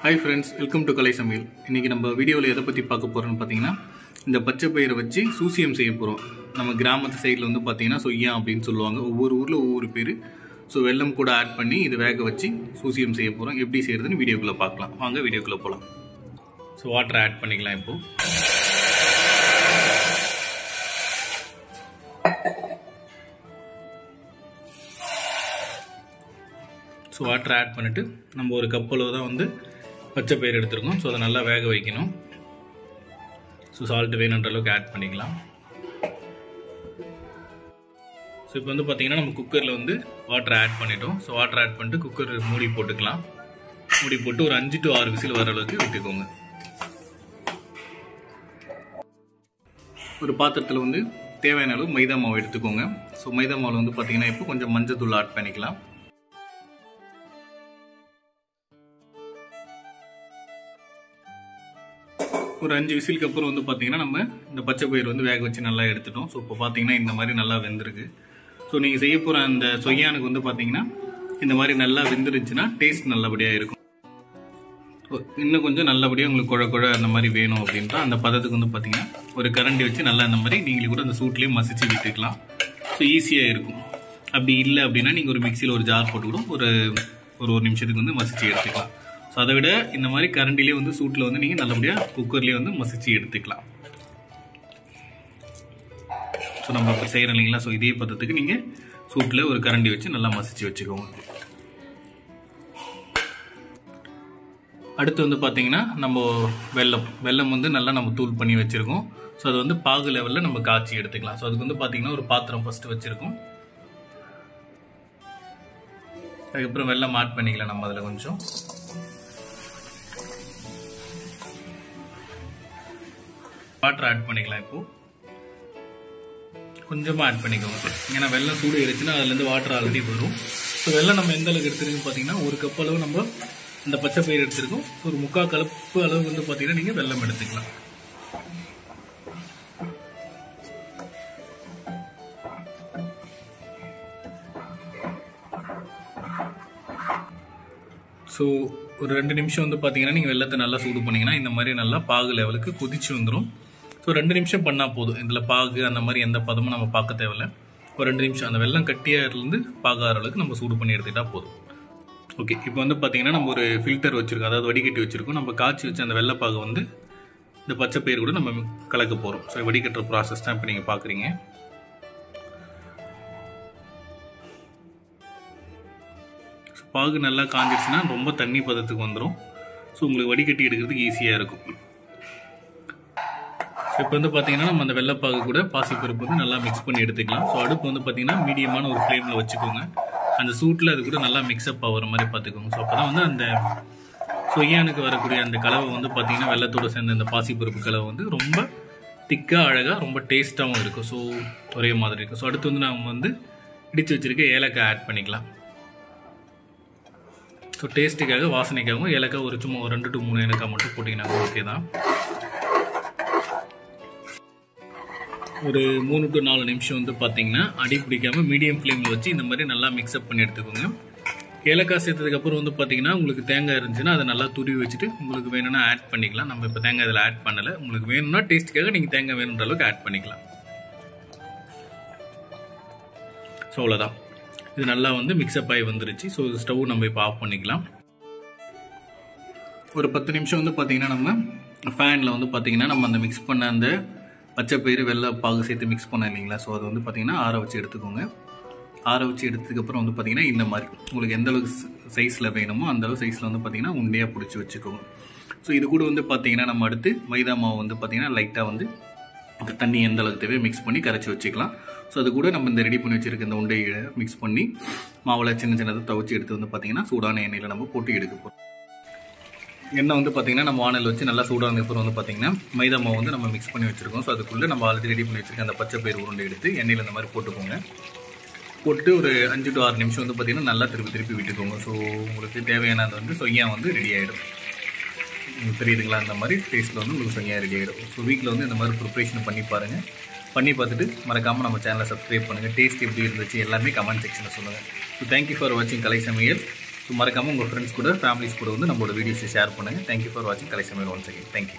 Hi friends, welcome to Kalai Samaiyal. இன்னைக்கு நம்ம வீடியோல எதை பத்தி பார்க்க போறோம்னு பாத்தீங்கன்னா இந்த பச்சை பயிரை வச்சு susiyam செய்ய போறோம். நம்ம கிராமத்து சைடுல வந்து பாத்தீங்கன்னா சொய்யா அப்படினு சொல்லுவாங்க. ஒவ்வொரு ஊர்ல ஒவ்வொரு பேரு. சோ வெல்லம் கூட ஆட் பண்ணி இத வேக வச்சு susiyam செய்ய போறோம். எப்படி செய்யறதுன்னு வீடியோக்குள்ள பார்க்கலாம். வாங்க வீடியோக்குள்ள போலாம். சோ வாட்டர் ஆட் பண்ணிக்கலாம் இப்போ. சோ வாட்டர் ஆட் பண்ணிட்டு நம்ம ஒரு கப் அளவு தான் வந்து பச்சை பயிர் எடுத்துருக்கோம். ஸோ அதை நல்லா வேக வைக்கணும். ஸோ சால்ட் வேணுன்ற அளவுக்கு ஆட் பண்ணிக்கலாம். ஸோ இப்போ வந்து பார்த்தீங்கன்னா நம்ம குக்கரில் வந்து வாட்டர் ஆட் பண்ணிட்டோம். ஸோ வாட்டர் ஆட் பண்ணிட்டு குக்கர் மூடி போட்டுக்கலாம். மூடி போட்டு ஒரு 5 to 6 விசில் வர அளவுக்கு விட்டுக்கோங்க. ஒரு பாத்திரத்தில் வந்து தேவையான அளவு மைதா மாவு எடுத்துக்கோங்க. ஸோ மைதா மாவில் வந்து பார்த்தீங்கன்னா இப்போ கொஞ்சம் மஞ்சள் தூள் ஆட் பண்ணிக்கலாம். ஒரு 5 விசிலுக்கு அப்புறம் வந்து பார்த்தீங்கன்னா நம்ம இந்த பச்சை பயிர் வந்து வேக வச்சு நல்லா எடுத்துட்டோம். ஸோ இப்போ பார்த்தீங்கன்னா இந்த மாதிரி நல்லா வெந்திருக்கு. ஸோ நீங்கள் செய்ய போகிற அந்த சொய்யானுக்கு வந்து பார்த்தீங்கன்னா இந்த மாதிரி நல்லா வெந்துருச்சுன்னா டேஸ்ட் நல்லபடியாக இருக்கும். இன்னும் கொஞ்சம் நல்லபடியாக உங்களுக்கு குழ குழ அந்த மாதிரி வேணும் அப்படின்ற அந்த பதத்துக்கு வந்து பார்த்தீங்கன்னா ஒரு கரண்டி வச்சு நல்லா அந்த மாதிரி நீங்களே கூட அந்த சூட்லேயே மசிச்சு விட்டுக்கலாம். ஸோ ஈஸியாக இருக்கும். அப்படி இல்லை அப்படின்னா நீங்கள் ஒரு மிக்சியில் ஒரு ஜார் போட்டு கூட ஒரு நிமிஷத்துக்கு வந்து மசிச்சு எடுத்துக்கலாம். ஸோ அதை விட இந்த மாதிரி கரண்டிலே வந்து சூட்டில் வந்து நீங்கள் நல்லபடியாக குக்கர்லேயே வந்து மசிச்சு எடுத்துக்கலாம். ஸோ நம்ம இப்போ செய்கிறோம் இல்லைங்களா? ஸோ இதே பதத்துக்கு நீங்கள் சூட்டில் ஒரு கரண்டி வச்சு நல்லா மசிச்சு வச்சுக்கோங்க. அடுத்து வந்து பார்த்தீங்கன்னா நம்ம வெல்லம் வந்து நல்லா நம்ம தூள் பண்ணி வச்சுருக்கோம். ஸோ அது வந்து பாகு லெவலில் நம்ம காய்ச்சி எடுத்துக்கலாம். ஸோ அதுக்கு வந்து பார்த்தீங்கன்னா ஒரு பாத்திரம் ஃபஸ்ட்டு வச்சுருக்கோம். அதுக்கப்புறம் வெல்லம் ஆட் பண்ணிக்கலாம். நம்ம அதில் கொஞ்சம் வாட்டர் ஆட் பண்ணிக்கலாம். இப்போ கொஞ்சமாக ஆட் பண்ணிக்கோங்க. ஏன்னா வெல்லம் சூடு ஏறிச்சுன்னா அதுலேருந்து வாட்டர் ஆல்ரெடி வரும். ஸோ வெல்லம் நம்ம எந்த அளவுக்கு எடுத்துருக்கோம் பார்த்தீங்கன்னா ஒரு கப் அளவு நம்ம இந்த பச்சை பயிர் எடுத்துருக்கோம். ஸோ ஒரு 3/4 கப்பு அளவு வந்து பார்த்தீங்கன்னா நீங்கள் வெல்லம் எடுத்துக்கலாம். ஸோ ஒரு 2 நிமிஷம் வந்து பார்த்தீங்கன்னா நீங்கள் வெல்லத்தை நல்லா சூடு பண்ணிங்கன்னா இந்த மாதிரி நல்லா பாகு லெவலுக்கு கொதிச்சு வந்துடும். ஸோ 2 நிமிஷம் பண்ணால் போதும். இதில் பாகு அந்த மாதிரி எந்த பதமும் நம்ம பார்க்க தேவையில்லை. ஒரு 2 நிமிஷம் அந்த வெல்லம் கட்டியிலேருந்து பாகார அளவுக்கு நம்ம சூடு பண்ணி எடுத்துக்கிட்டால் போதும். ஓகே, இப்போ வந்து பார்த்தீங்கன்னா நம்ம ஒரு ஃபில்டர் வச்சுருக்கோம், அதாவது வடிகட்டி வச்சுருக்கோம். நம்ம காய்ச்சி வச்சு அந்த வெள்ளைப்பாகை வந்து இந்த பச்சை பயிர் கூட நம்ம கலக்க போகிறோம். ஸோ வடிகட்டுற ப்ராசஸ் தான் இப்போ நீங்கள் பார்க்குறீங்க. பாகு நல்லா காஞ்சிடுச்சுன்னா ரொம்ப தண்ணி பதத்துக்கு வந்துடும். ஸோ உங்களுக்கு வடிகட்டி எடுக்கிறதுக்கு ஈஸியாக இருக்கும். ஸோ இப்போ வந்து பார்த்தீங்கன்னா நம்ம அந்த வெள்ளைப்பாகு கூட பாசிப்பருப்பு வந்து நல்லா மிக்ஸ் பண்ணி எடுத்துக்கலாம். ஸோ அடுப்பு வந்து பார்த்தீங்கன்னா மீடியமான ஒரு ஃப்ளேமில் வச்சுக்கோங்க. அந்த சூட்டில் அது கூட நல்லா மிக்ஸ்அப் ஆகிற மாதிரி பார்த்துக்கோங்க. ஸோ அப்போ தான் வந்து அந்த சொய்யானுக்கு வரக்கூடிய அந்த கலவை வந்து பார்த்தீங்கன்னா வெள்ளத்தோடு சேர்ந்த அந்த பாசிப்பருப்பு கலவை வந்து ரொம்ப திக்காக அழகாக ரொம்ப டேஸ்ட்டாகவும் இருக்கும். ஸோ ஒரே மாதிரி இருக்கும். ஸோ அடுத்து வந்து நம்ம வந்து இடித்து வச்சுருக்க ஏலக்காய் ஆட் பண்ணிக்கலாம். ஸோ டேஸ்ட்டுக்காக வாசனைக்காகவும் ஏலக்காய் ஒரு சும்மா ஒரு 2 to 3 ஏலக்காய் மட்டும் போட்டிங்கன்னா ஓகே தான். ஒரு 3 to 4 நிமிஷம் வந்து பார்த்தீங்கன்னா அடி பிடிக்காமல் மீடியம் ஃப்ளேமில் வச்சு இந்த மாதிரி நல்லா மிக்ஸ்அப் பண்ணி எடுத்துக்கோங்க. ஏலக்காய் சேர்த்ததுக்கப்புறம் வந்து பார்த்தீங்கன்னா உங்களுக்கு தேங்காய் இருந்துச்சுன்னா அதை நல்லா துருவி வச்சுட்டு உங்களுக்கு வேணும்னா ஆட் பண்ணிக்கலாம். நம்ம இப்போ தேங்காய் இதில் ஆட் பண்ணலை. உங்களுக்கு வேணும்னா டேஸ்ட்டுக்காக நீங்கள் தேங்காய் வேணுன்ற அளவுக்கு ஆட் பண்ணிக்கலாம். ஸோ அவ்வளோதான். இது நல்லா வந்து மிக்ஸ்அப் ஆகி வந்துருச்சு. ஸோ ஸ்டவ் நம்ம இப்போ ஆஃப் பண்ணிக்கலாம். ஒரு 10 நிமிஷம் வந்து பார்த்தீங்கன்னா நம்ம ஃபேனில் வந்து பார்த்தீங்கன்னா நம்ம அந்த மிக்ஸ் பண்ண அந்த பச்சை பயிறு வெள்ளை பாகு சேர்த்து மிக்ஸ் பண்ண இல்லைங்களா? ஸோ அது வந்து பார்த்தீங்கன்னா ஆற வச்சு எடுத்துக்கோங்க. ஆற வச்சு எடுத்ததுக்கப்புறம் வந்து பார்த்தீங்கன்னா இந்த மாதிரி உங்களுக்கு எந்த அளவுக்கு சைஸில் வேணுமோ அந்த அளவு சைஸில் வந்து பார்த்தீங்கன்னா உண்டையாக பிடிச்சி வச்சுக்கோங்க. ஸோ இது கூட வந்து பார்த்தீங்கன்னா நம்ம அடுத்து மைதா மாவு வந்து பார்த்தீங்கன்னா லைட்டாக வந்து தண்ணி எந்த அளவுக்கு தேவையோ மிக்ஸ் பண்ணி கரைச்சி வச்சுக்கலாம். ஸோ அது கூட நம்ம இந்த ரெடி பண்ணி வச்சுருக்க இந்த உண்டையை மிக்ஸ் பண்ணி மாவில் சின்னதாக துவச்சி எடுத்து வந்து பார்த்தீங்கன்னா சூடான எண்ணெயில் நம்ம போட்டு எடுக்க போகிறோம். எண்ணெய் வந்து பார்த்தீங்கன்னா நம்ம வானல் வச்சு நல்லா சூடானதுக்கப்புறம் வந்து பார்த்தீங்கன்னா மைதா மாவு வந்து நம்ம மிக்ஸ் பண்ணி வச்சுருக்கோம். ஸோ அதுக்குள்ளே நம்ம ஆல்ரெடி ரெடி பண்ணி வச்சுருக்க அந்த பச்சை பயிர் உருண்டை எடுத்து எண்ணெயில் இந்த மாதிரி போட்டுக்கோங்க. போட்டு ஒரு 5 to 6 நிமிஷம் வந்து பார்த்தீங்கன்னா நல்லா திருப்பி விட்டுக்கோங்க. ஸோ உங்களுக்கு தேவையானது வந்து சொய்யா வந்து ரெடி ஆகிடும். தெரியுதுங்களா? அந்த மாதிரி டேஸ்ட்டில் வந்து உங்களுக்கு சொய்யா ரெடி ஆகிடும். ஸோ வீட்டில் வந்து இந்த மாதிரி ப்ரிப்ரேஷன் பண்ணி பாருங்கள். பண்ணி பார்த்துட்டு மறக்காமல் நம்ம சேனலை சப்ஸ்கிரைப் பண்ணுங்கள். டேஸ்ட் எப்படி இருந்துச்சு எல்லாமே கமெண்ட் செக்ஷனில் சொல்லுங்கள். ஸோ தேங்க்யூ ஃபார் வாட்சிங் கலை சமையல். ஸோ மறக்காமல் உங்கள் ஃப்ரெண்ட்ஸ் கூட ஃபேமிலிஸ் கூட வந்து நம்மளோட வீடியோஸை ஷேர் பண்ணுங்கள். தேங்க்யூ ஃபார் வாட்சிங் கலை சமையல் ஒன்ஸ் அகைன். தேங்க்யூ.